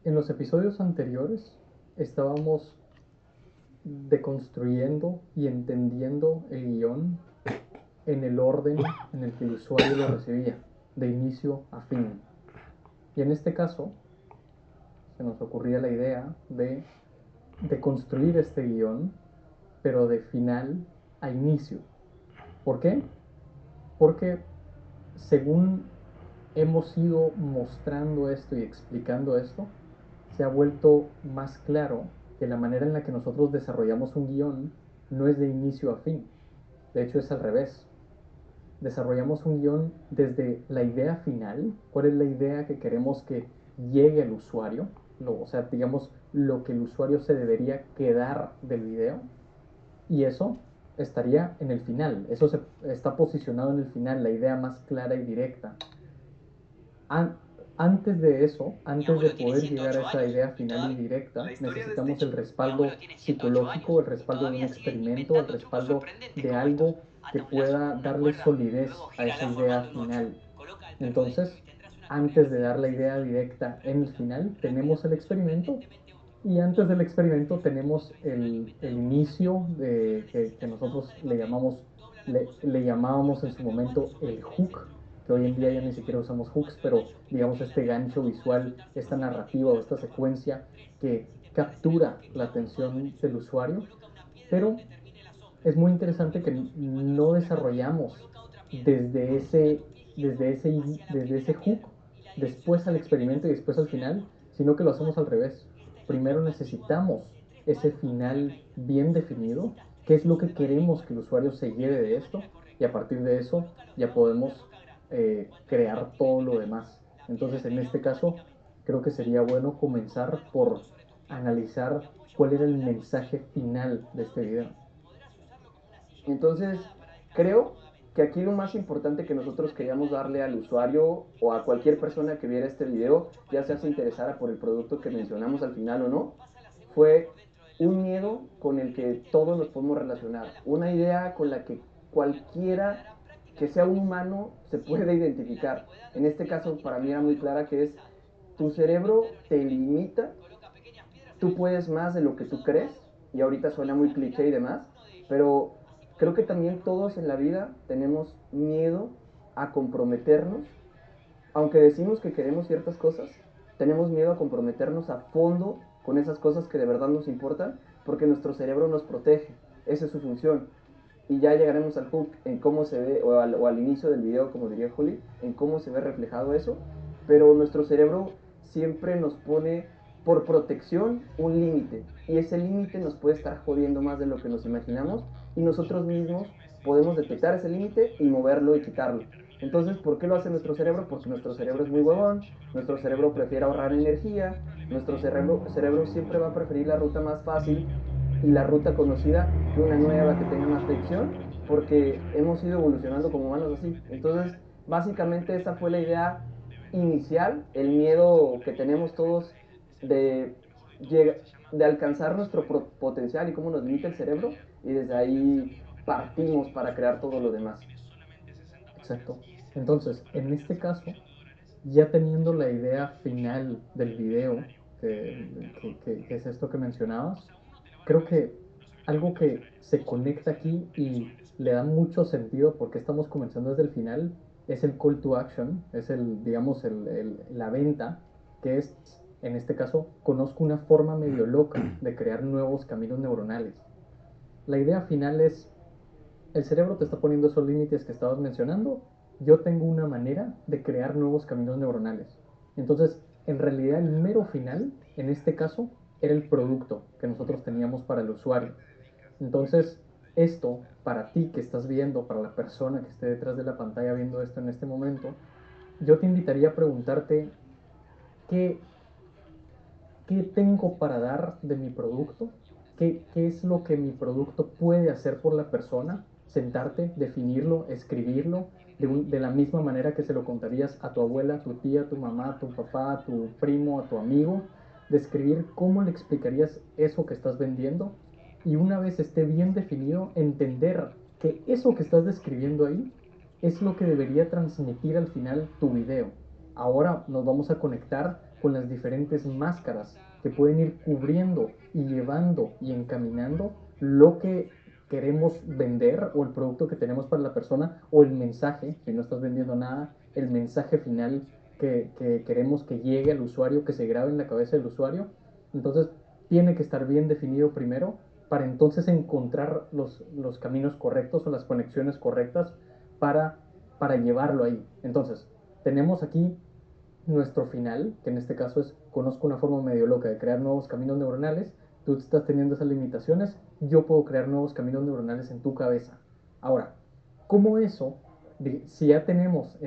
En los episodios anteriores estábamos deconstruyendo y entendiendo el guión en el orden en el que el usuario lo recibía, de inicio a fin. Y en este caso se nos ocurría la idea de construir este guión, pero de final a inicio. ¿Por qué? Porque según hemos ido mostrando esto y explicando esto, se ha vuelto más claro que la manera en la que nosotros desarrollamos un guión no es de inicio a fin. De hecho, es al revés. Desarrollamos un guión desde la idea final, cuál es la idea que queremos que llegue al usuario, o sea, digamos, lo que el usuario se debería quedar del video, y eso estaría en el final, eso se está posicionado en el final, la idea más clara y directa. An- Antes de eso, Mi antes de abuelo tiene poder llegar a 108 esa años idea y final y todavía... La directa, historia de este necesitamos el chico. Mi abuelo respaldo tiene 108 años psicológico, el y respaldo de un todavía sigue experimento, el inventando trucos respaldo sorprendentes de como estos. algo que Ata un lazo pueda con una darle cuerda, solidez luego a esa gírala idea formando un 8. final. Coloca el perno adentro y Entonces, tendrás una correa antes de así. dar la Si idea presionas directa y en el respiras final, profundo, tenemos el rápidamente, experimento, sorprendentemente útil. y antes del experimento Este truco tenemos convencional el inventado por un inicio científico no que necesita ni una hoja nosotros de papel. Dobla la le costura, llamábamos coloca en el su cacahuate momento sobre el el hook, utensilio, que hoy en día suéltale ya el ni siquiera anzuelo. usamos hooks, Cuando el pero gancho digamos pique en la este piel, gancho ayuda a visual, soltarse esta fácilmente y narrativa o quedas esta atrapado. secuencia 3. que Si te pierdes en el captura bosque, la clava un palo en atención el del suelo. usuario, Coloca una piedra pero donde termine la sombra. es muy Espera unos interesante que minutos. Cuando la no sombra acabe, desarrollamos coloca otra piedra. desde Arrostra ese, tu pie izquierdo desde ese, hacia la desde ese primera hook piedra y la dirección después hacia al la que experimento y verás. después al Será el final, norte. sino que lo hacemos al 4. revés. Esta es la Primero trampa antigua necesitamos de 3 ese palos con final paracaídas. bien Solo definido, necesitas qué 3 es lo hilos que de baile y queremos que el cuerda. usuario se lleve Colócalos de de la esto, manera y a correcta. partir de eso Coloca los ya trapos en una podemos roca grande. Cuando la crear estructura todo esté lo lista, demás. la piedra Entonces, en caerá este caso, automáticamente. creo que sería 5. bueno Luego comenzar pon los por codos sobre tus piernas y analizar apoya un cuál era palo el largo mensaje encima. final de este Acomódate video. bien. Podrás usarlo como una silla Entonces, improvisada para descansar creo cómodamente. que aquí lo más 6. importante que Esta es nosotros una técnica queríamos de darle cocina al invisible. usuario o a Vacía la cualquier persona cocina. que viera este Usa video, mucho ya para sea se preparar interesara pan. por el producto que Después de la mencionamos primera al final o cocción, no, pasa a la segunda por fue dentro del un agua fría. miedo con el que Repite el todos nos proceso. podemos Mantendrá relacionar, la una posición idea con segura la del que pan. La cocina cualquiera quedará que sea un prácticamente lista. humano se 7. puede En la identificar. antigüedad no En este existían caso, máquinas para mí para era muy mover clara objetos que es pesados. tu Así que cerebro inventaron te este método. limita, Coloca pequeñas piedras en tú el suelo. puedes más de lo que tú Usa 2 crees, palos y ahorita suena muy comienza a cliché girar y demás, uno de ellos. pero Así creo podrás que mover la también roca todos en la vertical. vida tenemos miedo a comprometernos, aunque decimos que queremos ciertas cosas, tenemos miedo a comprometernos a fondo con esas cosas que de verdad nos importan, porque nuestro cerebro nos protege, esa es su función. Y ya llegaremos al hook en cómo se ve, o al inicio del video, como diría Juli, en cómo se ve reflejado eso, pero nuestro cerebro siempre nos pone por protección un límite, y ese límite nos puede estar jodiendo más de lo que nos imaginamos, y nosotros mismos podemos detectar ese límite y moverlo y quitarlo. Entonces, ¿por qué lo hace nuestro cerebro? Porque nuestro cerebro es muy huevón, nuestro cerebro prefiere ahorrar energía, nuestro cerebro siempre va a preferir la ruta más fácil y la ruta conocida que una nueva que tenga más fricción, porque hemos ido evolucionando como humanos así. Entonces, básicamente esa fue la idea inicial, el miedo que tenemos todos de, de alcanzar nuestro potencial y cómo nos limita el cerebro, y desde ahí partimos para crear todo lo demás. Exacto. Entonces, en este caso, ya teniendo la idea final del video, que es esto que mencionabas, creo que algo que se conecta aquí y le da mucho sentido porque estamos comenzando desde el final es el call to action, es el, digamos, la venta, que es, en este caso, conozco una forma medio loca de crear nuevos caminos neuronales. La idea final es, el cerebro te está poniendo esos límites que estabas mencionando, yo tengo una manera de crear nuevos caminos neuronales. Entonces, en realidad el mero final, en este caso, era el producto que nosotros teníamos para el usuario. Entonces, esto, para ti que estás viendo, para la persona que esté detrás de la pantalla viendo esto en este momento, yo te invitaría a preguntarte qué, qué tengo para dar de mi producto, qué es lo que mi producto puede hacer por la persona, sentarte, definirlo, escribirlo, de la misma manera que se lo contarías a tu abuela, a tu tía, a tu mamá, a tu papá, a tu primo, a tu amigo, describir cómo le explicarías eso que estás vendiendo, y una vez esté bien definido, entender que eso que estás describiendo ahí es lo que debería transmitir al final tu video. Ahora nos vamos a conectar con las diferentes máscaras que pueden ir cubriendo y llevando y encaminando lo que queremos vender o el producto que tenemos para la persona o el mensaje, si no estás vendiendo nada, el mensaje final que queremos que llegue al usuario, que se grabe en la cabeza del usuario. Entonces, tiene que estar bien definido primero para entonces encontrar los caminos correctos o las conexiones correctas para, para llevarlo ahí. Entonces, tenemos aquí nuestro final, que en este caso es, conozco una forma medio loca de crear nuevos caminos neuronales, tú estás teniendo esas limitaciones, yo puedo crear nuevos caminos neuronales en tu cabeza. Ahora, ¿cómo eso, si ya tenemos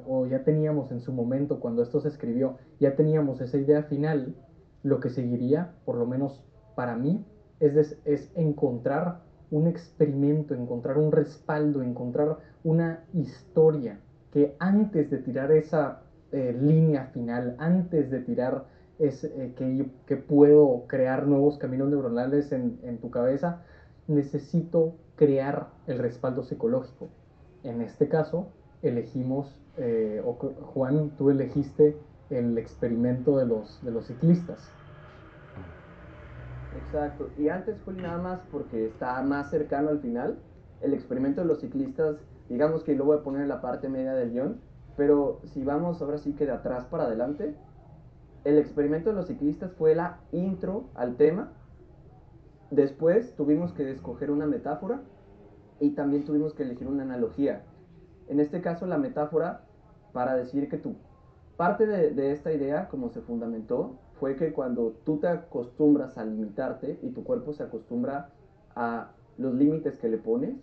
o ya teníamos en su momento cuando esto se escribió, ya teníamos esa idea final, lo que seguiría, por lo menos para mí, es encontrar un experimento, encontrar un respaldo, encontrar una historia que antes de tirar esa línea final, antes de tirar que puedo crear nuevos caminos neuronales en tu cabeza, necesito crear el respaldo psicológico. En este caso, elegimos, Juan, tú elegiste el experimento de los ciclistas. Exacto. Y antes, Juli, nada más porque está más cercano al final, el experimento de los ciclistas, digamos que lo voy a poner en la parte media del guión, pero si vamos ahora sí que de atrás para adelante, el experimento de los ciclistas fue la intro al tema. Después tuvimos que escoger una metáfora y también tuvimos que elegir una analogía. En este caso, la metáfora para decir que tú, parte de esta idea, como se fundamentó, fue que cuando tú te acostumbras a limitarte y tu cuerpo se acostumbra a los límites que le pones,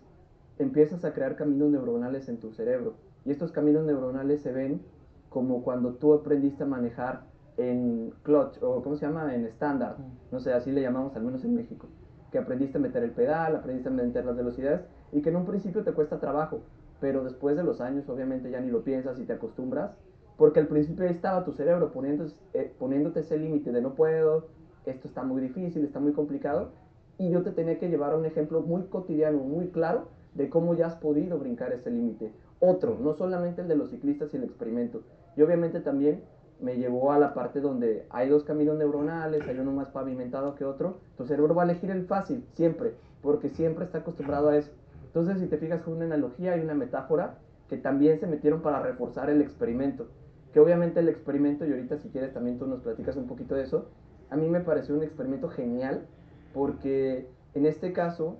empiezas a crear caminos neuronales en tu cerebro. Y estos caminos neuronales se ven como cuando tú aprendiste a manejar en clutch, o ¿cómo se llama? En estándar. No sé, así le llamamos al menos en México. Que aprendiste a meter el pedal, aprendiste a meter las velocidades y que en un principio te cuesta trabajo, pero después de los años obviamente ya ni lo piensas y te acostumbras, porque al principio ahí estaba tu cerebro poniéndote ese límite de no puedo, esto está muy difícil, está muy complicado, y yo te tenía que llevar a un ejemplo muy cotidiano, muy claro, de cómo ya has podido brincar ese límite. Otro, no solamente el de los ciclistas y el experimento. Y obviamente también me llevó a la parte donde hay dos caminos neuronales, hay uno más pavimentado que otro. Tu cerebro va a elegir el fácil, siempre, porque siempre está acostumbrado a eso. Entonces, si te fijas, fue una analogía y una metáfora que también se metieron para reforzar el experimento. Que obviamente el experimento, y ahorita si quieres también tú nos platicas un poquito de eso, a mí me pareció un experimento genial, porque en este caso,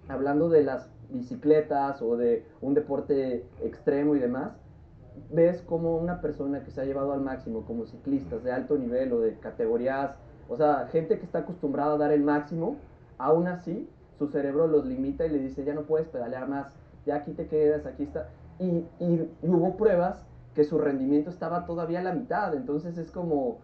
hablando de las bicicletas o de un deporte extremo y demás, ves como una persona que se ha llevado al máximo, como ciclistas de alto nivel o de categorías, o sea, gente que está acostumbrada a dar el máximo, aún así su cerebro los limita y le dice, ya no puedes pedalear más, ya aquí te quedas, aquí está. Y hubo pruebas que su rendimiento estaba todavía a la mitad, entonces es como,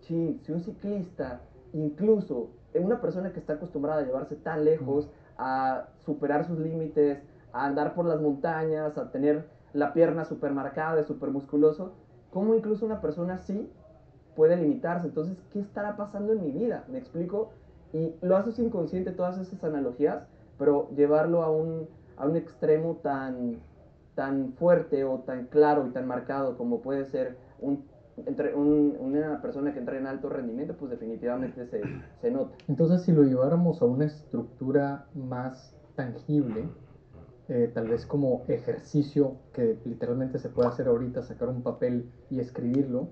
sí, si un ciclista, incluso una persona que está acostumbrada a llevarse tan lejos, a superar sus límites, a andar por las montañas, a tener la pierna súper marcada, súper musculoso, ¿cómo incluso una persona así puede limitarse? Entonces, ¿qué estará pasando en mi vida? ¿Me explico? Y lo haces inconsciente todas esas analogías, pero llevarlo a un extremo tan fuerte o tan claro y tan marcado como puede ser una persona que entra en alto rendimiento, pues definitivamente se nota. Entonces, si lo lleváramos a una estructura más tangible, tal vez como ejercicio que literalmente se puede hacer ahorita, sacar un papel y escribirlo,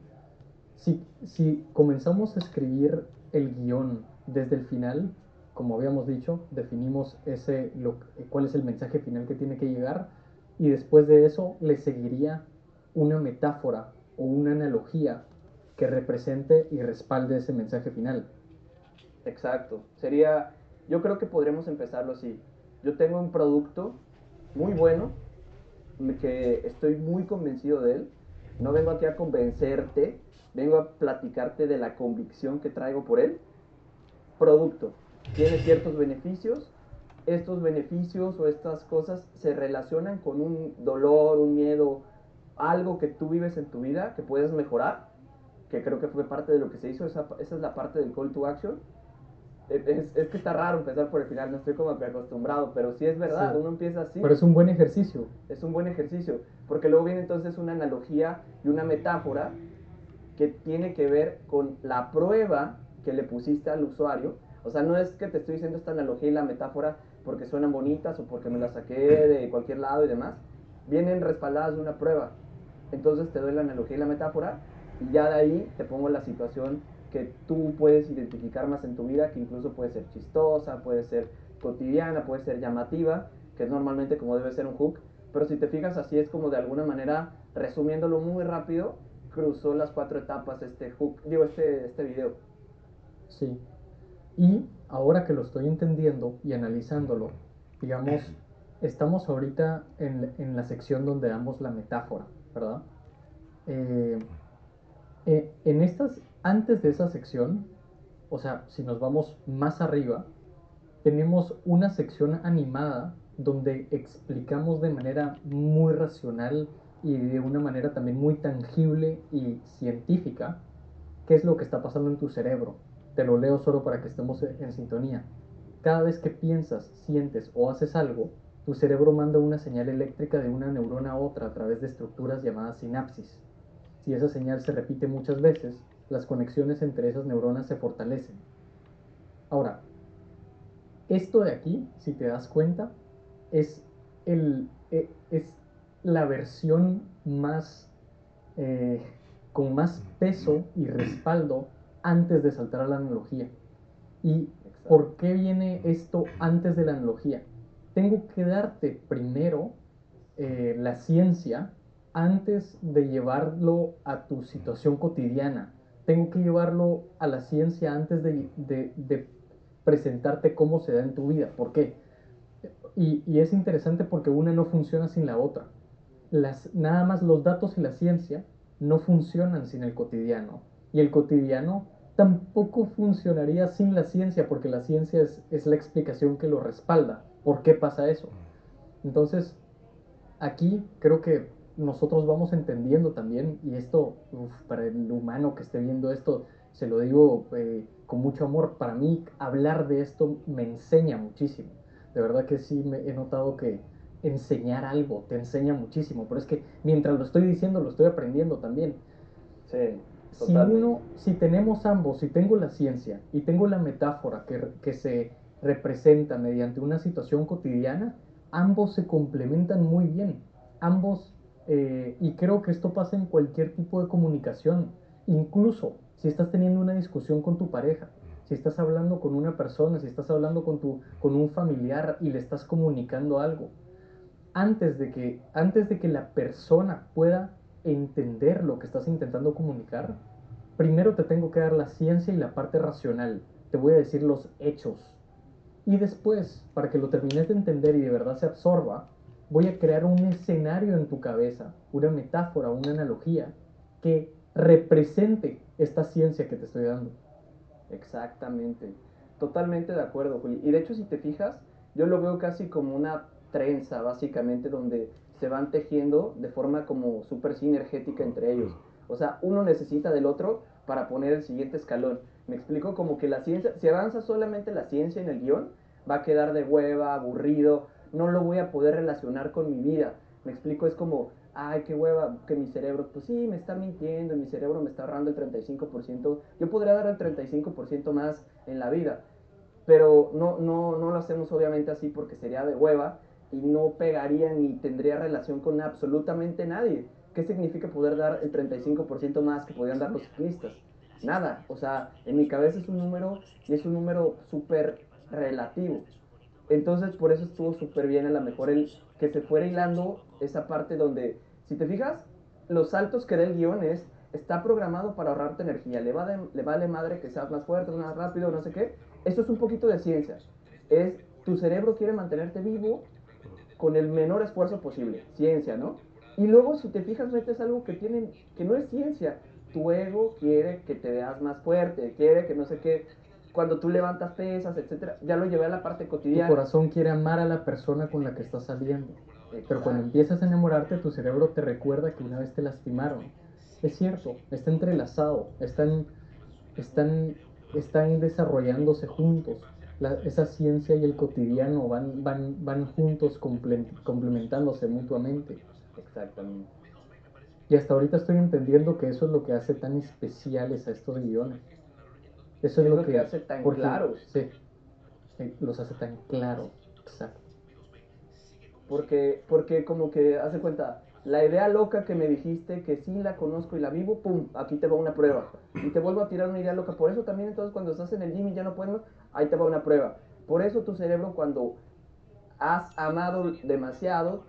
si comenzamos a escribir el guión desde el final, como habíamos dicho, definimos cuál es el mensaje final que tiene que llegar y después de eso le seguiría una metáfora o una analogía que represente y respalde ese mensaje final. Exacto. Sería, yo creo que podremos empezarlo así. Yo tengo un producto muy bueno, que estoy muy convencido de él. No vengo aquí a convencerte, vengo a platicarte de la convicción que traigo por él. Producto. Tiene ciertos beneficios. Estos beneficios o estas cosas se relacionan con un dolor, un miedo, algo que tú vives en tu vida que puedes mejorar, que creo que fue parte de lo que se hizo. Esa es la parte del call to action. Es que está raro empezar por el final, no estoy como que acostumbrado, pero sí es verdad, Sí. uno empieza así. Pero es un buen ejercicio. Es un buen ejercicio, porque luego viene entonces una analogía y una metáfora que tiene que ver con la prueba que le pusiste al usuario. O sea, no es que te estoy diciendo esta analogía y la metáfora porque suenan bonitas o porque me las saqué de cualquier lado y demás. Vienen respaldadas de una prueba. Entonces te doy la analogía y la metáfora y ya de ahí te pongo la situación que tú puedes identificar más en tu vida, que incluso puede ser chistosa, puede ser cotidiana, puede ser llamativa, que es normalmente como debe ser un hook. Pero si te fijas, así es como de alguna manera, resumiéndolo muy rápido, cruzó las 4 etapas este hook, digo, este video. Sí. Y ahora que lo estoy entendiendo y analizándolo, digamos, estamos ahorita en la sección donde damos la metáfora, ¿verdad? Eh, en estas, antes de esa sección, o sea, si nos vamos más arriba, tenemos una sección animada donde explicamos de manera muy racional y de una manera también muy tangible y científica qué es lo que está pasando en tu cerebro. Te lo leo solo para que estemos en sintonía. Cada vez que piensas, sientes o haces algo, tu cerebro manda una señal eléctrica de una neurona a otra a través de estructuras llamadas sinapsis. Si esa señal se repite muchas veces, las conexiones entre esas neuronas se fortalecen. Ahora, esto de aquí, si te das cuenta, es, es la versión más, eh, con más peso y respaldo antes de saltar a la analogía. ¿Y por qué viene esto antes de la analogía? Tengo que darte primero la ciencia antes de llevarlo a tu situación cotidiana. Tengo que llevarlo a la ciencia antes de presentarte cómo se da en tu vida. ¿Por qué? Y es interesante porque una no funciona sin la otra. Nada más los datos y la ciencia no funcionan sin el cotidiano. Y el cotidiano tampoco funcionaría sin la ciencia, porque la ciencia es la explicación que lo respalda. ¿Por qué pasa eso? Entonces, aquí creo que nosotros vamos entendiendo también, y esto, para el humano que esté viendo esto, se lo digo con mucho amor, para mí hablar de esto me enseña muchísimo. De verdad que sí me he notado que enseñar algo te enseña muchísimo, pero es que mientras lo estoy diciendo, lo estoy aprendiendo también. Sí, Si totalmente. si tenemos ambos, si tengo la ciencia y tengo la metáfora que se representa mediante una situación cotidiana, ambos se complementan muy bien. Ambos, y creo que esto pasa en cualquier tipo de comunicación, incluso si estás teniendo una discusión con tu pareja, si estás hablando con una persona, si estás hablando con un familiar y le estás comunicando algo, antes de que la persona pueda entender lo que estás intentando comunicar, primero te tengo que dar la ciencia y la parte racional. Te voy a decir los hechos. Y después, para que lo termines de entender y de verdad se absorba, voy a crear un escenario en tu cabeza, una metáfora, una analogía que represente esta ciencia que te estoy dando. Exactamente. Totalmente de acuerdo, Juli. Y de hecho, si te fijas, yo lo veo casi como una trenza, básicamente, donde se van tejiendo de forma como súper sinergética entre ellos. O sea, uno necesita del otro para poner el siguiente escalón. Me explico como que la ciencia, si avanza solamente la ciencia en el guión, va a quedar de hueva, aburrido, no lo voy a poder relacionar con mi vida. Me explico, es como, ay, qué hueva, que mi cerebro, pues sí, me está mintiendo, mi cerebro me está ahorrando el 35%, yo podría dar el 35% más en la vida, pero no lo hacemos obviamente así porque sería de hueva y no pegaría ni tendría relación con absolutamente nadie. ¿Qué significa poder dar el 35% más que podían dar los ciclistas? Nada, o sea, en mi cabeza es un número y es un número súper relativo. Entonces, por eso estuvo súper bien a lo mejor el que se fuera hilando esa parte donde, si te fijas, los saltos que da el guión está programado para ahorrarte energía. Le vale madre que seas más fuerte, más rápido, no sé qué. Esto es un poquito de ciencia. Es, tu cerebro quiere mantenerte vivo con el menor esfuerzo posible. Ciencia, ¿no? Y luego, si te fijas, metes algo que no es ciencia. Tu ego quiere que te veas más fuerte, quiere que no sé qué. Cuando tú levantas pesas, etcétera, ya lo llevé a la parte Tu cotidiana. corazón quiere amar a la persona con la que estás saliendo. Pero cuando Exacto. empiezas a enamorarte, tu cerebro te recuerda que una vez te lastimaron. Es cierto, está entrelazado, están, están desarrollándose juntos. Esa ciencia y el cotidiano van juntos complementándose mutuamente. Exactamente. Y hasta ahorita estoy entendiendo que eso es lo que hace tan especiales a estos guiones. Eso es Es lo lo que hace tan porque, claros. sí, los hace tan claros. Exacto. Porque como que, hace cuenta, la idea loca que me dijiste, que sí la conozco y la vivo, pum, aquí te va una prueba. Y te vuelvo a tirar una idea loca. Por eso también entonces cuando estás en el gym y ya no puedes más, ahí te va una prueba. Por eso tu cerebro cuando has amado demasiado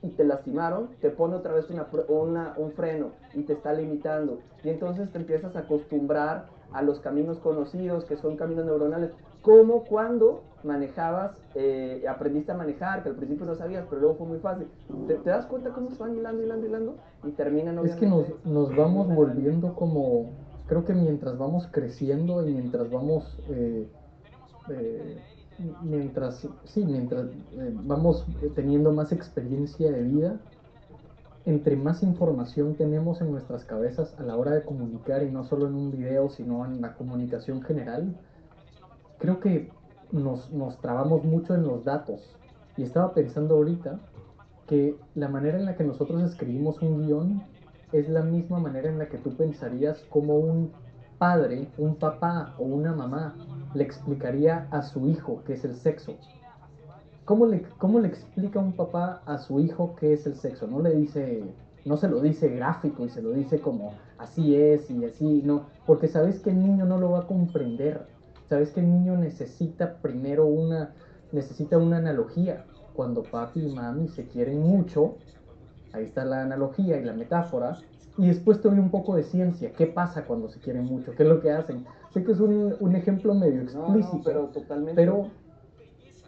y te lastimaron, te pone otra vez un freno y te está limitando. Y entonces te empiezas a acostumbrar a los caminos conocidos, que son caminos neuronales, como cuando manejabas, aprendiste a manejar, que al principio no sabías, pero luego fue muy fácil. ¿Te das cuenta cómo se van hilando, hilando, hilando? Y terminan Es que obviamente... nos vamos volviendo como, creo que mientras vamos creciendo y mientras vamos, eh, mientras vamos teniendo más experiencia de vida, entre más información tenemos en nuestras cabezas a la hora de comunicar y no solo en un video, sino en la comunicación general, creo que nos trabamos mucho en los datos. Y estaba pensando ahorita que la manera en la que nosotros escribimos un guión es la misma manera en la que tú pensarías cómo un padre, un papá o una mamá le explicaría a su hijo qué es el sexo. ¿Cómo le explica un papá a su hijo qué es el sexo? No le dice, no se lo dice gráfico y se lo dice como así es y así, no, porque sabes que el niño no lo va a comprender. Sabes que el niño necesita una analogía. Cuando papi y mami se quieren mucho, ahí está la analogía y la metáfora. Y después te doy un poco de ciencia. ¿Qué pasa cuando se quieren mucho? ¿Qué es lo que hacen? Sé que es un ejemplo medio No, no, explícito, pero totalmente. pero,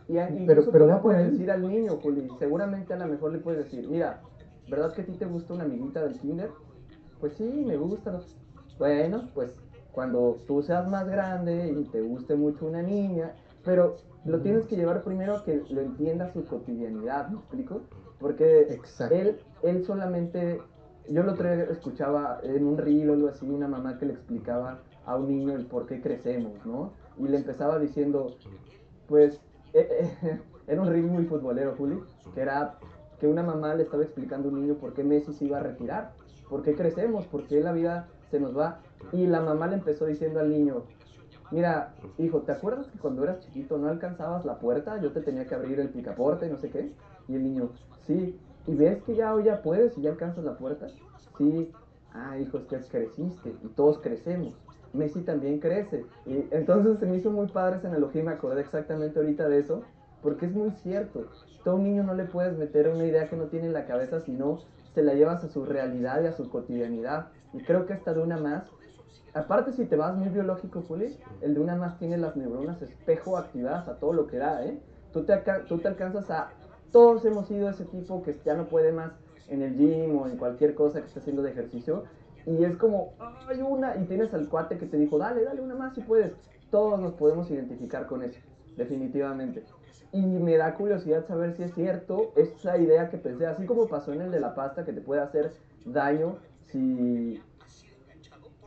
Y pero, incluso tú pero le va por puedes ahí. decir al niño, Juli, seguramente a lo mejor le puedes decir, mira, ¿verdad que a ti te gusta una amiguita del kinder? Pues sí, me gusta. ¿No? Bueno, pues cuando tú seas más grande y te guste mucho una niña, pero lo tienes que llevar primero a que lo entienda su cotidianidad, ¿me explico? Porque Exacto. él solamente, yo lo otro día escuchaba en un reel o algo así, una mamá que le explicaba a un niño el por qué crecemos, ¿no? Y le empezaba diciendo, pues era un reel muy futbolero, Juli, que era que una mamá le estaba explicando a un niño por qué Messi se iba a retirar, por qué crecemos, por qué la vida se nos va. Y la mamá le empezó diciendo al niño, mira, hijo, ¿te acuerdas que cuando eras chiquito no alcanzabas la puerta? Yo te tenía que abrir el picaporte y no sé qué. Y el niño, sí. ¿Y ves que ya hoy ya puedes y ya alcanzas la puerta? Sí. Ah, hijo, es que creciste y todos crecemos. Messi también crece. Y entonces se me hizo muy padre esa analogía y me acordé exactamente ahorita de eso, porque es muy cierto. Tú a un niño no le puedes meter una idea que no tiene en la cabeza, sino se la llevas a su realidad y a su cotidianidad. Y creo que esta de una más, aparte si te vas muy biológico, Juli, el de una más tiene las neuronas espejo activadas a todo lo que da, ¿eh? Tú te alcanzas a... Todos hemos sido ese tipo que ya no puede más en el gym o en cualquier cosa que esté haciendo de ejercicio. Y es como, ¡ay, una! Y tienes al cuate que te dijo, dale, dale una más si puedes. Todos nos podemos identificar con eso, definitivamente. Y me da curiosidad saber si es cierto esa idea que pensé, así como pasó en el de la pasta, que te puede hacer daño si...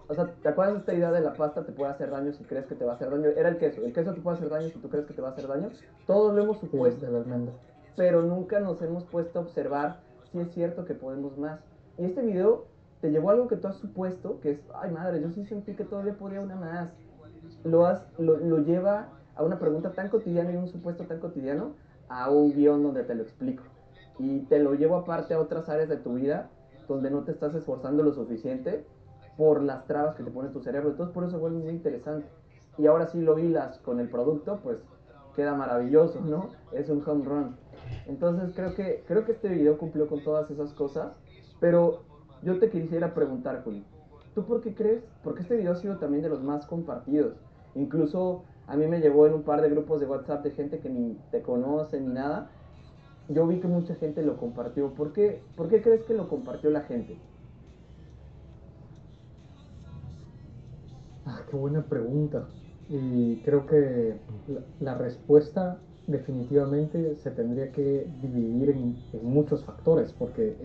O sea, ¿te acuerdas de esta idea de la pasta te puede hacer daño si crees que te va a hacer daño? Era el queso. El queso te puede hacer daño si tú crees que te va a hacer daño. Todos lo hemos Sí, supuesto, de la almendra. pero nunca nos hemos puesto a observar si es cierto que podemos más. Y este video te llevó a algo que tú has supuesto, que es, ay madre, yo sí sentí que todavía podía una más. Lo lleva a una pregunta tan cotidiana y un supuesto tan cotidiano a un guión donde te lo explico. Y te lo llevo aparte a otras áreas de tu vida donde no te estás esforzando lo suficiente por las trabas que te pone tu cerebro. Entonces por eso se vuelve muy interesante. Y ahora sí lo hilas con el producto, pues queda maravilloso, ¿no? Es un home run. Entonces creo que este video cumplió con todas esas cosas, pero yo te quisiera preguntar, Juli, ¿tú por qué crees? Porque este video ha sido también de los más compartidos. Incluso a mí me llegó en un par de grupos de WhatsApp de gente que ni te conoce ni nada. Yo vi que mucha gente lo compartió. ¿Por qué crees que lo compartió la gente? Ah, qué buena pregunta. Y creo que la respuesta definitivamente se tendría que dividir en muchos factores, porque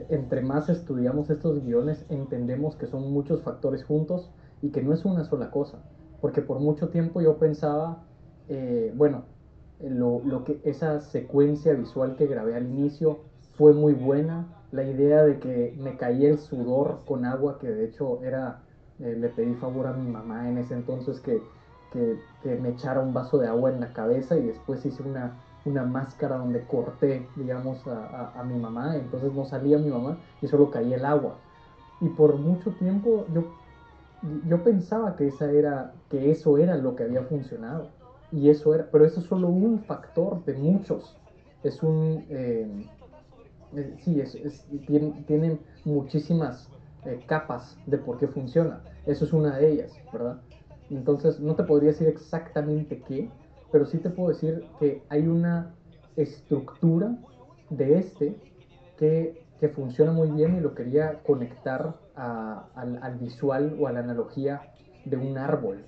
entre más estudiamos estos guiones, entendemos que son muchos factores juntos y que no es una sola cosa. Porque por mucho tiempo yo pensaba, bueno, esa secuencia visual que grabé al inicio fue muy buena, la idea de que me caía el sudor con agua, que de hecho era, le pedí favor a mi mamá en ese entonces que me echara un vaso de agua en la cabeza y después hice una máscara donde corté, digamos, a mi mamá, entonces no salía mi mamá y solo caía el agua. Y por mucho tiempo yo pensaba que eso era lo que había funcionado. Y eso era, pero eso es solo un factor de muchos. Es un, sí, tienen muchísimas capas de por qué funciona. Eso es una de ellas, ¿verdad? Entonces, no te podría decir exactamente qué, pero sí te puedo decir que hay una estructura de que funciona muy bien y lo quería conectar al visual o a la analogía de un árbol.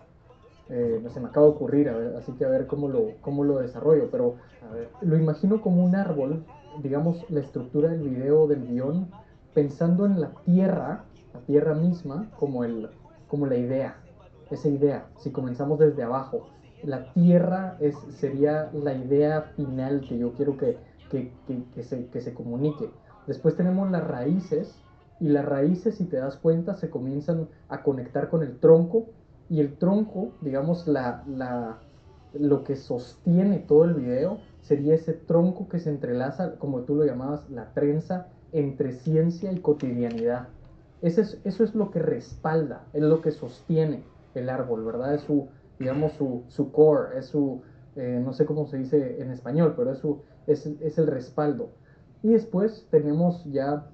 Se me acaba de ocurrir, así que a ver cómo lo desarrollo, pero A ver. lo imagino como un árbol, digamos, la estructura del video, del guión, pensando en la tierra misma, como la idea, esa idea. Si comenzamos desde abajo, la tierra sería la idea final que yo quiero que se comunique. Después tenemos las raíces, y las raíces, si te das cuenta, se comienzan a conectar con el tronco, y el tronco, digamos, lo que sostiene todo el video sería ese tronco que se entrelaza, como tú lo llamabas, la trenza entre ciencia y cotidianidad. Eso es lo que respalda, es lo que sostiene el árbol, ¿verdad? Es digamos, su core, no sé cómo se dice en español, pero es el respaldo. Y después tenemos ya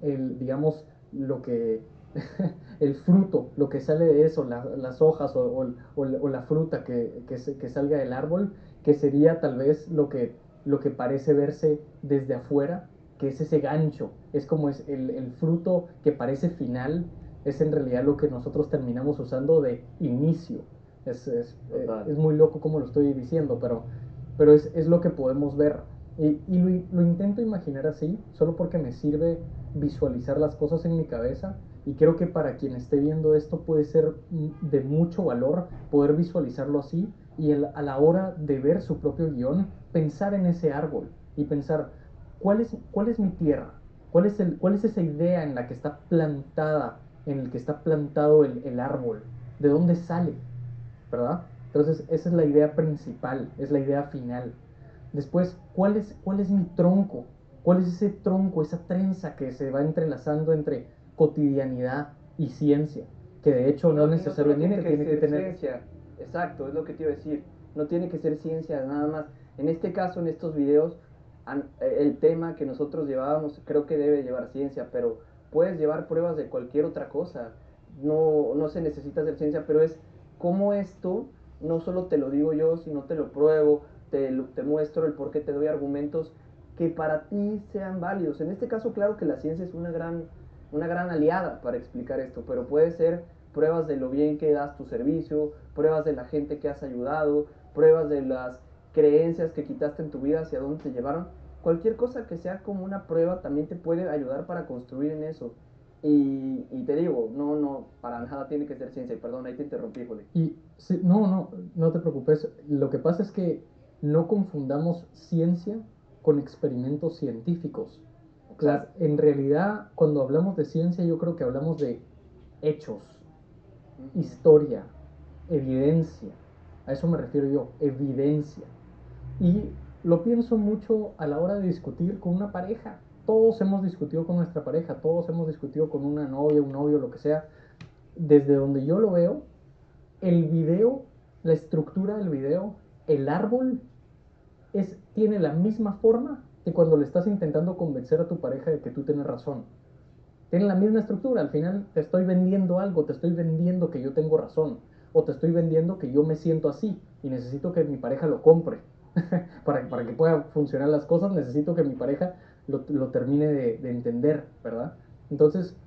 digamos, lo que, el fruto, lo que sale de eso, las hojas o la fruta que salga del árbol, que sería tal vez lo que parece verse desde afuera, que es ese gancho, es como es el fruto que parece final, es en realidad lo que nosotros terminamos usando de inicio. Total. Es muy loco como lo estoy diciendo, pero es lo que podemos ver. Y lo intento imaginar así, solo porque me sirve visualizar las cosas en mi cabeza. Y creo que para quien esté viendo esto puede ser de mucho valor poder visualizarlo así y a la hora de ver su propio guión, pensar en ese árbol y pensar, cuál es mi tierra? Cuál es esa idea en la que está plantada, en el que está plantado el árbol? ¿De dónde sale? ¿Verdad? Entonces, esa es la idea principal, es la idea final. Después, cuál es mi tronco? ¿Cuál es ese tronco, esa trenza que se va entrelazando entre cotidianidad y ciencia? Que de hecho no Y no solo tiene necesariamente que tiene que ser tener... ciencia, exacto, es lo que te iba a decir. No tiene que ser ciencia nada más. En este caso, en estos videos, el tema que nosotros llevábamos creo que debe llevar ciencia, pero puedes llevar pruebas de cualquier otra cosa. No se necesita hacer ciencia, pero es como esto, no solo te lo digo yo, sino te lo pruebo, te muestro el por qué, te doy argumentos que para ti sean válidos. En este caso, claro que la ciencia es una gran aliada para explicar esto, pero puede ser pruebas de lo bien que das tu servicio, pruebas de la gente que has ayudado, pruebas de las creencias que quitaste en tu vida, hacia dónde te llevaron. Cualquier cosa que sea como una prueba también te puede ayudar para construir en eso. Y te digo, no, para nada tiene que ser ciencia. Y perdón, ahí te interrumpí, Jole. Y sí, no te preocupes. Lo que pasa es que no confundamos ciencia con experimentos científicos. Exacto. En realidad, cuando hablamos de ciencia, yo creo que hablamos de hechos, Ujú. historia, evidencia. A eso me refiero yo, evidencia. Y lo pienso mucho a la hora de discutir con una pareja. Todos hemos discutido con nuestra pareja, todos hemos discutido con una novia, un novio, lo que sea. Desde donde yo lo veo, el video, la estructura del video, el árbol, tiene la misma forma que cuando le estás intentando convencer a tu pareja de que tú tienes razón. Tienen la misma estructura, al final te estoy vendiendo algo, te estoy vendiendo que yo tengo razón, o te estoy vendiendo que yo me siento así y necesito que mi pareja lo compre. Para que puedan funcionar las cosas, necesito que mi pareja lo termine de entender, ¿verdad? Entonces,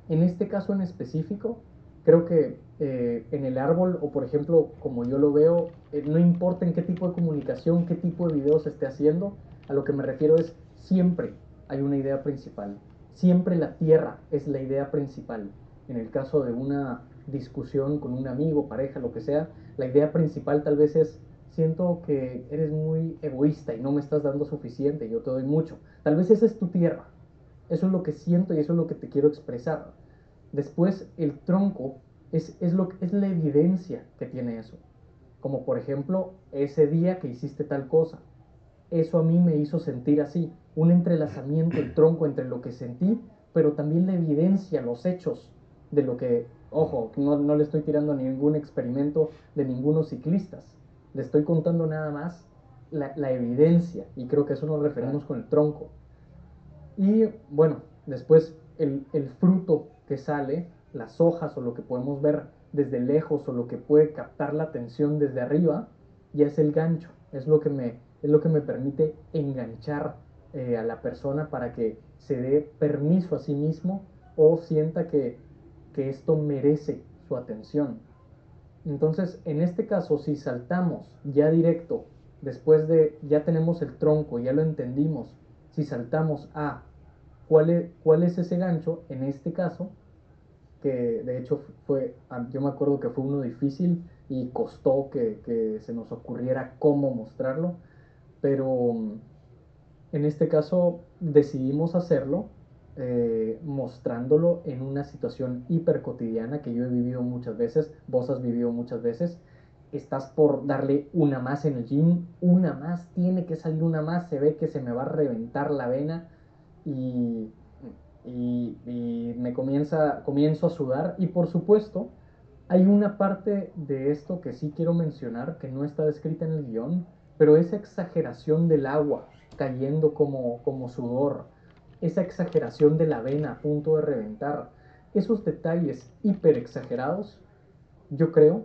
en este caso en específico, creo que en el árbol, o por ejemplo, como yo lo veo, no importa en qué tipo de comunicación, qué tipo de video se esté haciendo, a lo que me refiero es siempre hay una idea principal. Siempre la tierra es la idea principal. En el caso de una discusión con un amigo, pareja, lo que sea, la idea principal tal vez es, siento que eres muy egoísta y no me estás dando suficiente, yo te doy mucho. Tal vez esa es tu tierra, Eso es lo que siento y eso es lo que te quiero expresar. Después, el tronco es la evidencia que tiene eso. Como por ejemplo, ese día que hiciste tal cosa. Eso a mí me hizo sentir así. Un entrelazamiento, el tronco entre lo que sentí, pero también la evidencia, los hechos de lo que, ojo, no le estoy tirando ningún experimento de ningunos ciclistas. Le estoy contando nada más la evidencia. Y creo que eso nos referimos con el tronco. Y bueno, después el fruto que sale, las hojas o lo que podemos ver desde lejos o lo que puede captar la atención desde arriba, ya es el gancho, es lo que me permite enganchar a la persona para que se dé permiso a sí mismo o sienta que esto merece su atención. Entonces, en este caso, si saltamos ya directo, después de ya tenemos el tronco, ya lo entendimos, si saltamos a cuál es ese gancho, en este caso, que de hecho yo me acuerdo que fue uno difícil y costó que se nos ocurriera cómo mostrarlo, pero en este caso decidimos hacerlo mostrándolo en una situación hiper cotidiana que yo he vivido muchas veces, vos has vivido muchas veces. Estás por darle una más en el gym, una más, tiene que salir una más, se ve que se me va a reventar la vena y, y me comienzo a sudar. Y por supuesto, hay una parte de esto que sí quiero mencionar que no está descrita en el guión, pero esa exageración del agua cayendo como sudor, esa exageración de la vena a punto de reventar, esos detalles hiper exagerados, yo creo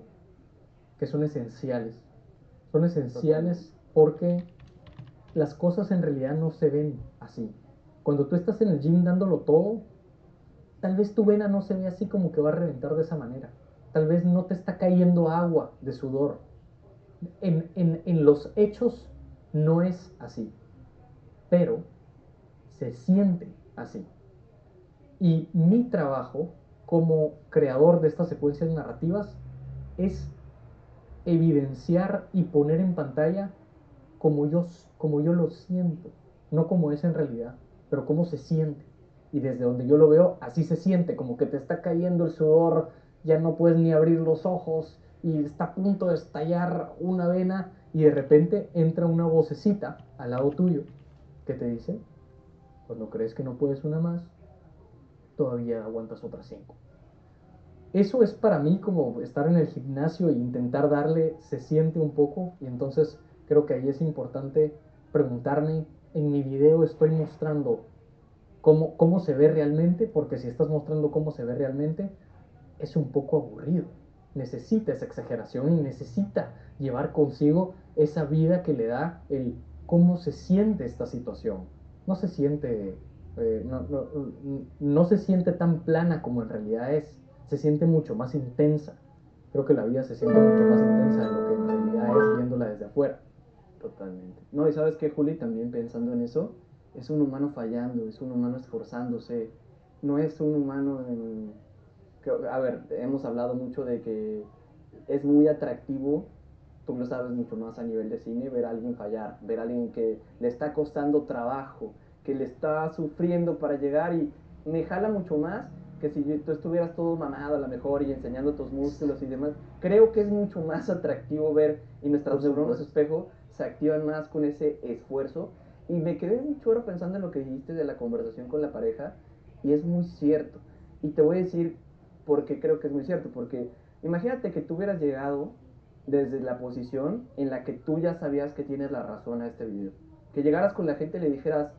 que son esenciales. Son esenciales porque las cosas en realidad no se ven así. Cuando tú estás en el gym dándolo todo, tal vez tu vena no se ve así como que va a reventar de esa manera. Tal vez no te está cayendo agua de sudor. En los hechos no es así, pero se siente así. Y mi trabajo como creador de estas secuencias narrativas es evidenciar y poner en pantalla como yo, como yo lo siento, no como es en realidad, pero cómo se siente. Y desde donde yo lo veo, así se siente, como que te está cayendo el sudor, ya no puedes ni abrir los ojos y está a punto de estallar una vena y de repente entra una vocecita al lado tuyo que te dice, cuando crees que no puedes una más, todavía aguantas otras cinco. Eso es para mí como estar en el gimnasio e intentar darle, se siente un poco, y entonces creo que ahí es importante preguntarme, en mi video estoy mostrando cómo se ve realmente, porque si estás mostrando cómo se ve realmente, es un poco aburrido. Necesita esa exageración y necesita llevar consigo esa vida que le da el cómo se siente esta situación. No se siente, no se siente tan plana como en realidad es. Se siente mucho más intensa. Creo que la vida se siente mucho más intensa de lo que en realidad es viéndola desde afuera. Totalmente. No, y sabes qué, Juli, también pensando en eso, es un humano fallando, es un humano esforzándose, no es un humano en... A ver, hemos hablado mucho de que es muy atractivo, tú lo sabes mucho más a nivel de cine, ver a alguien fallar, ver a alguien que le está costando trabajo, que le está sufriendo para llegar y me jala mucho más que si tú estuvieras todo mamado a lo mejor y enseñando tus músculos y demás. Creo que es mucho más atractivo ver y nuestras neuronas espejo se activan más con ese esfuerzo. Y me quedé mucho ahora pensando en lo que dijiste de la conversación con la pareja y es muy cierto. Y te voy a decir por qué creo que es muy cierto, porque imagínate que tú hubieras llegado desde la posición en la que tú ya sabías que tienes la razón a este video. Que llegaras con la gente y le dijeras,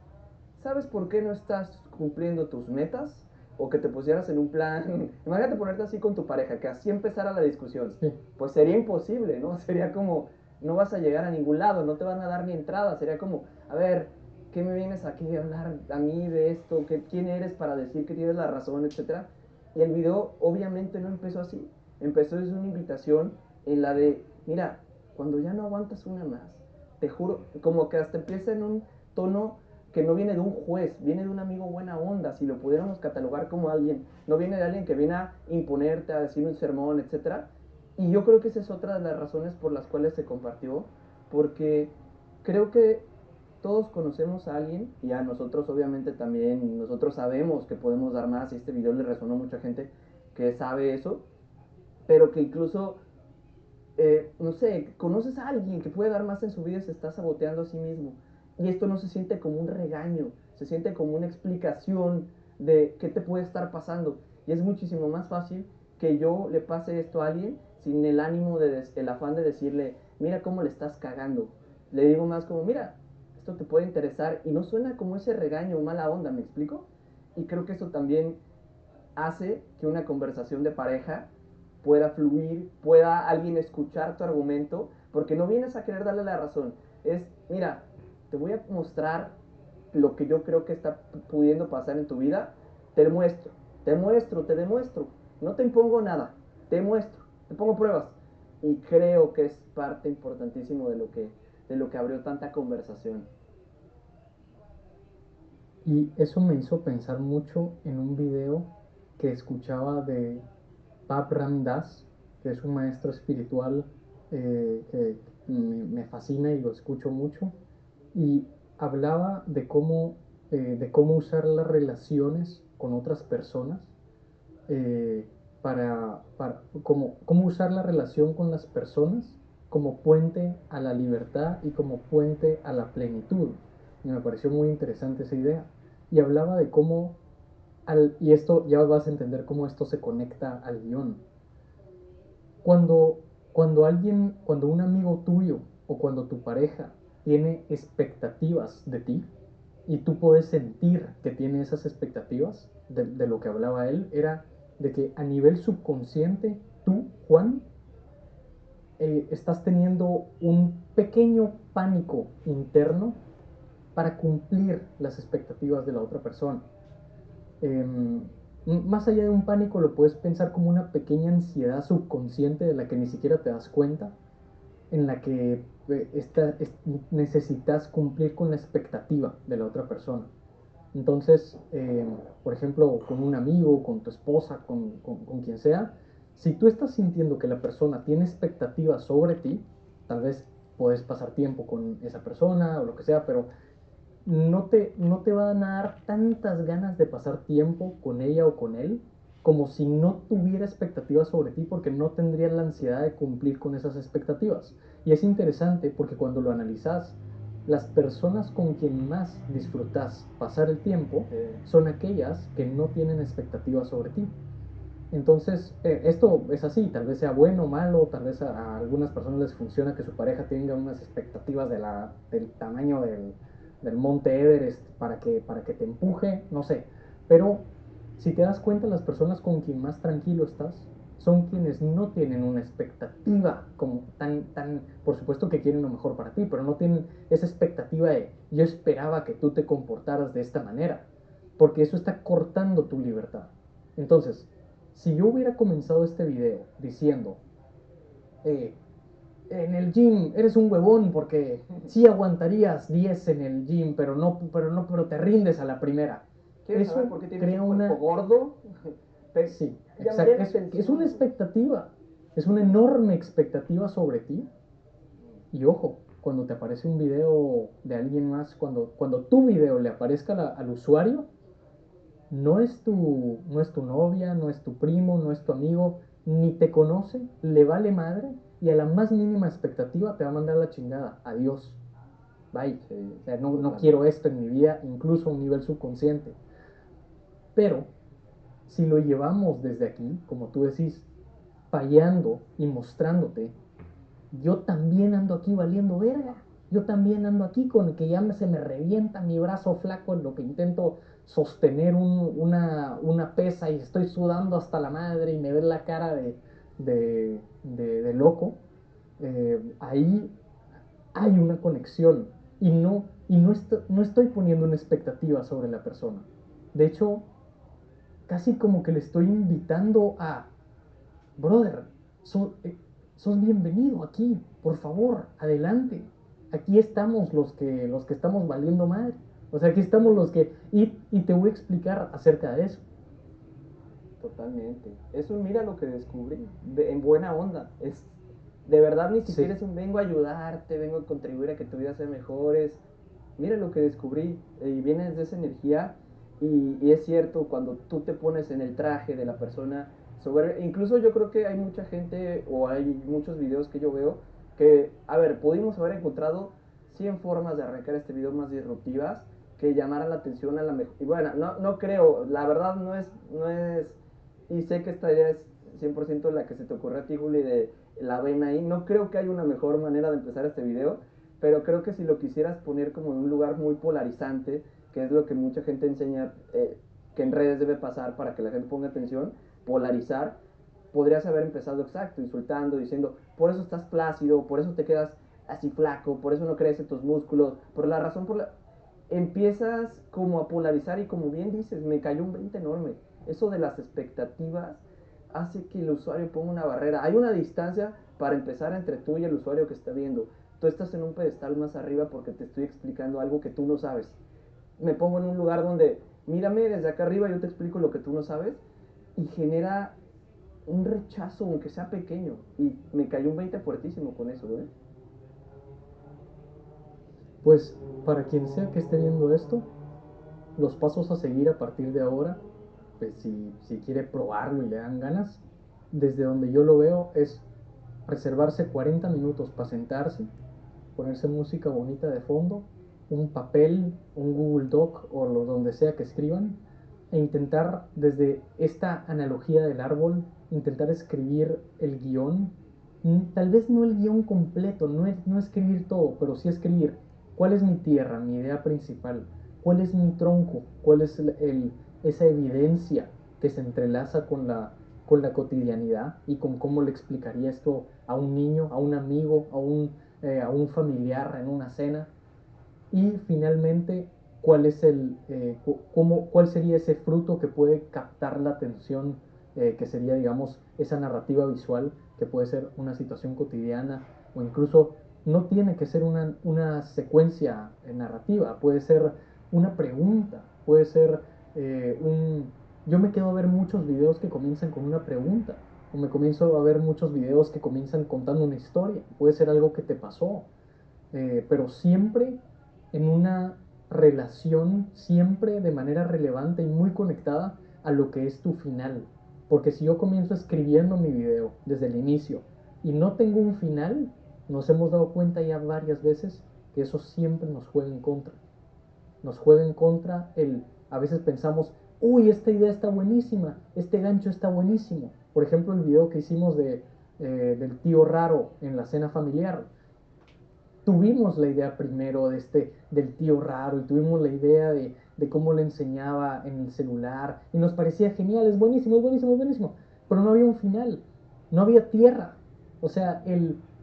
¿sabes por qué no estás cumpliendo tus metas? O que te pusieras en un plan, imagínate ponerte así con tu pareja, que así empezara la discusión. Sí. Pues sería imposible, ¿no? Sería como, no vas a llegar a ningún lado, no te van a dar ni entrada. Sería como, a ver, ¿qué me vienes aquí a hablar a mí de esto? ¿Quién eres para decir que tienes la razón, etcétera? Y el video obviamente no empezó así. Empezó desde una invitación en la de, mira, cuando ya no aguantas una más, te juro, como que hasta empieza en un tono que no viene de un juez, viene de un amigo buena onda, si lo pudiéramos catalogar como alguien, no viene de alguien que viene a imponerte, a decir un sermón, etcétera. Y yo creo que esa es otra de las razones por las cuales se compartió, porque creo que todos conocemos a alguien, y a nosotros obviamente también, nosotros sabemos que podemos dar más, y este video le resonó a mucha gente que sabe eso, pero que incluso, no sé, conoces a alguien que puede dar más en su vida y se está saboteando a sí mismo. Y esto no se siente como un regaño, se siente como una explicación de qué te puede estar pasando. Y es muchísimo más fácil que yo le pase esto a alguien sin el ánimo, el afán de decirle, mira cómo le estás cagando. Le digo más como, mira, esto te puede interesar, y no suena como ese regaño o mala onda, ¿me explico? Y creo que eso también hace que una conversación de pareja pueda fluir, pueda alguien escuchar tu argumento, porque no vienes a querer darle la razón. Es, mira, te voy a mostrar lo que yo creo que está pudiendo pasar en tu vida, te muestro, te muestro, te demuestro, no te impongo nada, te muestro, te pongo pruebas. Y creo que es parte importantísimo de lo que abrió tanta conversación. Y eso me hizo pensar mucho en un video que escuchaba de Bab Ram Dass, que es un maestro espiritual que me fascina y lo escucho mucho, y hablaba de cómo usar las relaciones con otras personas eh, cómo usar la relación con las personas como puente a la libertad y como puente a la plenitud. Y me pareció muy interesante esa idea. Y hablaba de cómo, y esto ya vas a entender cómo esto se conecta al guión. Cuando, cuando un amigo tuyo o cuando tu pareja tiene expectativas de ti y tú puedes sentir que tiene esas expectativas, de lo que hablaba él, era de que a nivel subconsciente tú, Juan, estás teniendo un pequeño pánico interno para cumplir las expectativas de la otra persona. Eh, Más allá de un pánico lo puedes pensar como una pequeña ansiedad subconsciente de la que ni siquiera te das cuenta, en la que necesitas cumplir con la expectativa de la otra persona. Entonces, por ejemplo, con un amigo, con tu esposa, con quien sea, si tú estás sintiendo que la persona tiene expectativas sobre ti, tal vez puedes pasar tiempo con esa persona o lo que sea, pero no te van a dar tantas ganas de pasar tiempo con ella o con él como si no tuviera expectativas sobre ti, porque no tendría la ansiedad de cumplir con esas expectativas. Y es interesante porque cuando lo analizas, las personas con quien más disfrutas pasar el tiempo son aquellas que no tienen expectativas sobre ti. Entonces, esto es así, tal vez sea bueno o malo, tal vez a algunas personas les funciona que su pareja tenga unas expectativas del tamaño del monte Everest para que te empuje, no sé. Pero si te das cuenta, las personas con quien más tranquilo estás son quienes no tienen una expectativa como por supuesto que quieren lo mejor para ti, pero no tienen esa expectativa de yo esperaba que tú te comportaras de esta manera, porque eso está cortando tu libertad. Entonces, si yo hubiera comenzado este video diciendo, eh, en el gym eres un huevón porque sí aguantarías 10 en el gym, pero te rindes a la primera. ¿Quieres Eso saber por qué tienes crea un cuerpo gordo? Sí, Llamaría exacto. la atención. Es una expectativa, es una enorme expectativa sobre ti. Y ojo, cuando te aparece un video de alguien más, cuando tu video le aparezca al usuario, no es tu novia, no es tu primo, no es tu amigo, ni te conoce, le vale madre y a la más mínima expectativa te va a mandar la chingada. Adiós. Bye. O sea, no quiero esto en mi vida, incluso a un nivel subconsciente. Pero si lo llevamos desde aquí, como tú decís, fallando y mostrándote, yo también ando aquí valiendo verga. Yo también ando aquí con que ya se me revienta mi brazo flaco en lo que intento sostener una pesa y estoy sudando hasta la madre y me ves la cara de loco. Ahí hay una conexión no estoy poniendo una expectativa sobre la persona. De hecho, casi como que le estoy invitando a, brother, sos, sos bienvenido aquí, por favor, adelante. Aquí estamos los que estamos valiendo mal. O sea, aquí estamos los que... Y te voy a explicar acerca de eso. Totalmente. Es un mira lo que descubrí, en buena onda. Es de verdad ni siquiera Sí. es un vengo a ayudarte, vengo a contribuir a que tu vida sea mejor. Es mira lo que descubrí, y vienes de esa energía, y es cierto, cuando tú te pones en el traje de la persona, incluso yo creo que hay mucha gente, o hay muchos videos que yo veo, que, a ver, pudimos haber encontrado 100 formas de arrancar este video más disruptivas, que llamaran la atención a la mejor, y bueno, no creo, la verdad no es, y sé que esta idea es 100% la que se te ocurrió a ti, Juli, de la vena ahí, no creo que haya una mejor manera de empezar este video, pero creo que si lo quisieras poner como en un lugar muy polarizante, que es lo que mucha gente enseña, que en redes debe pasar para que la gente ponga atención, polarizar, podrías haber empezado exacto, insultando, diciendo, por eso estás plácido, por eso te quedas así flaco, por eso no crecen tus músculos, por la razón por la... Empiezas como a polarizar y como bien dices, me cayó un 20 enorme. Eso de las expectativas hace que el usuario ponga una barrera. Hay una distancia para empezar entre tú y el usuario que está viendo. Tú estás en un pedestal más arriba porque te estoy explicando algo que tú no sabes. Me pongo en un lugar donde, mírame desde acá arriba, yo te explico lo que tú no sabes, y genera un rechazo, aunque sea pequeño. Y me cayó un 20 fuertísimo con eso, ¿eh? Pues para quien sea que esté viendo esto, los pasos a seguir a partir de ahora, pues si quiere probarlo y le dan ganas, desde donde yo lo veo es reservarse 40 minutos para sentarse, ponerse música bonita de fondo, un papel, un Google Doc o lo donde sea que escriban, e intentar desde esta analogía del árbol, intentar escribir el guión, tal vez no el guión completo, no escribir todo, pero sí escribir cuál es mi tierra, mi idea principal, cuál es mi tronco, cuál es esa evidencia que se entrelaza con la cotidianidad y con cómo le explicaría esto a un niño, a un amigo, a un familiar en una cena. Y finalmente, cuál sería ese fruto que puede captar la atención, que sería, digamos, esa narrativa visual, que puede ser una situación cotidiana o incluso no tiene que ser una secuencia narrativa, puede ser una pregunta, puede ser un... Yo me quedo a ver muchos videos que comienzan con una pregunta, o me comienzo a ver muchos videos que comienzan contando una historia, puede ser algo que te pasó, pero siempre en una relación, siempre de manera relevante y muy conectada a lo que es tu final. Porque si yo comienzo escribiendo mi video desde el inicio y no tengo un final, nos hemos dado cuenta ya varias veces que eso siempre nos juega en contra. Nos juega en contra a veces pensamos, uy, esta idea está buenísima, este gancho está buenísimo. Por ejemplo, el video que hicimos del tío raro en la cena familiar, tuvimos la idea primero del tío raro y tuvimos la idea de cómo le enseñaba en el celular y nos parecía genial, es buenísimo, es buenísimo, es buenísimo, pero no había un final, no había tierra, o sea,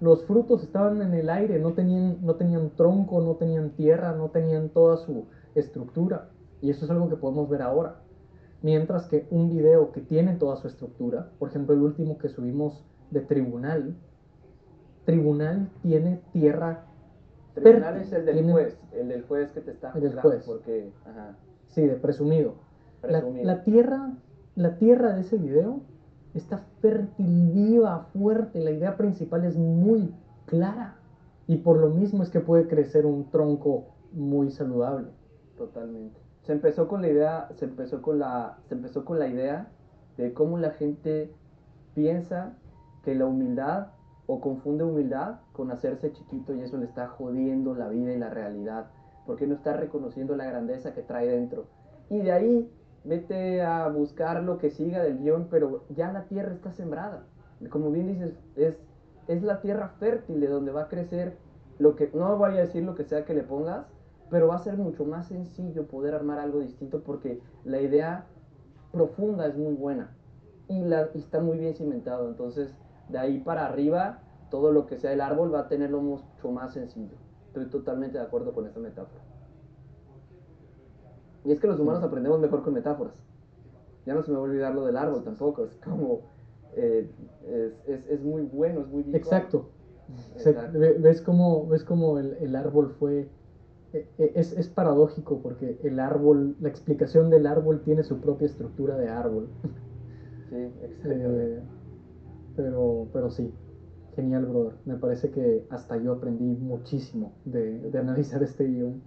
los frutos estaban en el aire, no tenían tronco, no tenían tierra, no tenían toda su estructura, y eso es algo que podemos ver ahora. Mientras que un video que tiene toda su estructura, por ejemplo el último que subimos de Tribunal tiene tierra Tribunal es fértil, el del tiene juez, el del juez que te está el del juzgando juez, porque, ajá, sí, de presumido. La, presumido. la tierra, la tierra de ese video está fértil, viva, fuerte. La idea principal es muy clara y por lo mismo es que puede crecer un tronco muy saludable. Totalmente. Se empezó con la idea de cómo la gente piensa que la humildad o confunde humildad con hacerse chiquito y eso le está jodiendo la vida y la realidad, porque no está reconociendo la grandeza que trae dentro. Y de ahí vete a buscar lo que siga del guión, pero ya la tierra está sembrada. Como bien dices, es la tierra fértil de donde va a crecer lo que, no voy a decir lo que sea que le pongas, pero va a ser mucho más sencillo poder armar algo distinto porque la idea profunda es muy buena y está muy bien cimentado. Entonces, de ahí para arriba, todo lo que sea el árbol va a tenerlo mucho más sencillo. Estoy totalmente de acuerdo con esta metáfora. Y es que los humanos Genial. aprendemos mejor con metáforas. Ya no se me va a olvidar lo del árbol tampoco. Es como. eh, es muy bueno, es muy visual. Exacto. Exacto. ¿Ves cómo el árbol fue... Es paradójico porque la explicación del árbol tiene su propia estructura de árbol. Sí, exactamente. Eh, pero sí, genial, brother. Me parece que hasta yo aprendí muchísimo de analizar este guión.